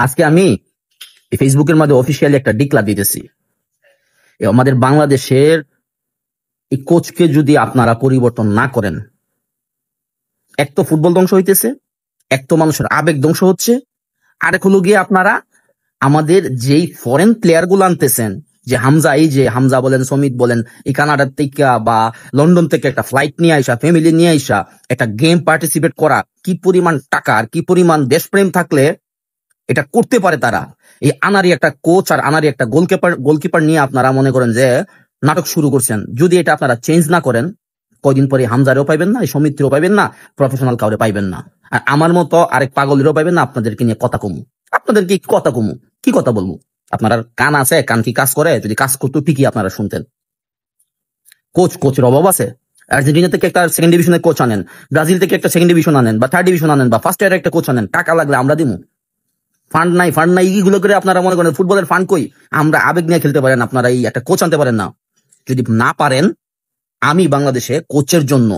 আজকে আমি ফেসবুকের মধ্যে অফিসিয়ালি একটা ডিক্লার দিতেছি। আমাদের বাংলাদেশের এই কোচকে যদি আপনারা পরিবর্তন না করেন, এক তো ফুটবল ধ্বংস হইতেছে, এক তো মানুষের আবেগ ধ্বংস হচ্ছে, আরেক হলো গিয়ে আপনারা আমাদের যেই ফরেন প্লেয়ার গুলো আনতেছেন, যে হামজা, এই যে হামজা বলেন, সমিত বলেন, এই কানাডার থেকে বা লন্ডন থেকে একটা ফ্লাইট নিয়ে আইসা, ফ্যামিলি নিয়ে আইসা একটা গেম পার্টিসিপেট করা, কি পরিমাণ টাকা আর কি পরিমাণ দেশপ্রেম থাকলে এটা করতে পারে তারা। এই আনারি একটা কোচ আর আনারি একটা গোলকিপার নিয়ে আপনারা মনে করেন যে নাটক শুরু করছেন। যদি এটা আপনারা চেঞ্জ না করেন, কয়দিন পরে হামজারেও পাইবেন না, এই সমিতিরও পাইবেন না, প্রফেশনাল কাউরে পাইবেন না। আর আমার মতো আরেক পাগলেরও পাইবেন না। আপনাদেরকে নিয়ে কথা কমু, আপনাদেরকে কথা কমু, কি কথা বলবো? আপনার কান আছে? কান কি কাজ করে? যদি কাজ করতো ঠিকই আপনারা শুনতেন। কোচের অভাব আছে? আর্জেন্টিনা থেকে একটা সেকেন্ড ডিভিশনের কোচ আনেন, ব্রাজিল থেকে একটা সেকেন্ড ডিভিশন আনেন বা থার্ড ডিভিশন আনেন বা ফার্স্ট ইয়ার একটা কোচ আনেন, টাকা লাগলে আমরা দিমু। ফান্ড নাই এইগুলো করে আপনারা মনে করেন ফুটবলের ফান্ড কই? আমরা আবেগ নিয়ে খেলতে পারেন, আপনারা এই একটা কোচ আনতে পারেন না। যদি না পারেন, আমি বাংলাদেশে কোচের জন্য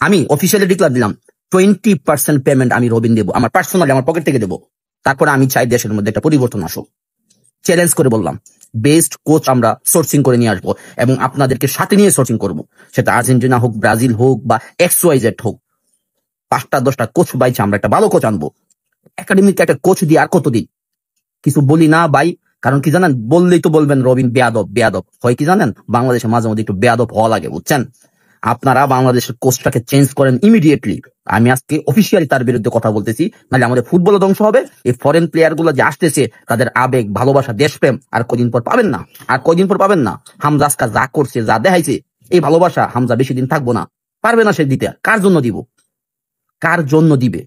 আমি অফিসিয়ালি ডিক্লার দিলাম 20% পেমেন্ট আমি রবিন দেবো, আমার পার্সোনালি, আমার পকেট থেকে দেবো। তারপরে আমি চাই দেশের মধ্যে একটা পরিবর্তন আসুক। চ্যালেঞ্জ করে বললাম, বেস্ট কোচ আমরা সোর্সিং করে নিয়ে আসবো এবং আপনাদেরকে সাথে নিয়ে সোর্সিং করবো। সেটা আর্জেন্টিনা হোক, ব্রাজিল হোক বা XYZ হোক, 5টা 10টা কোচ বাইছে আমরা একটা ভালো কোচ আনবো। একাডেমিতে একটা কোচ দিয়ে আর কতদিন কিছু বলি না ভাই। কারণ কি জানেন, বললেই তো বলবেন রবিন বেয়াদব হয়। কি জানেন, বাংলাদেশে মাঝে মধ্যে একটু বেয়াদব হওয়া লাগে, বুঝছেন? আপনারা বাংলাদেশের কোচটাকে চেঞ্জ করেন ইমিডিয়েটলি। আমি আজকে অফিসিয়ালি তার বিরুদ্ধে কথা বলতেছি, নাহলে আমাদের ফুটবল ধ্বংস হবে। এই ফরেন প্লেয়ার গুলো যে আসতেছে, তাদের আবেগ, ভালোবাসা, দেশপ্রেম আর কদিন পর পাবেন না, আর কদিন পর পাবেন না। হামজা আজকে যা করছে, যা দেখাইছে, এই ভালোবাসা হামজা বেশি দিন থাকবো না, পারবে না সে দিতে। কার জন্য দিব? কার জন্য দিবে?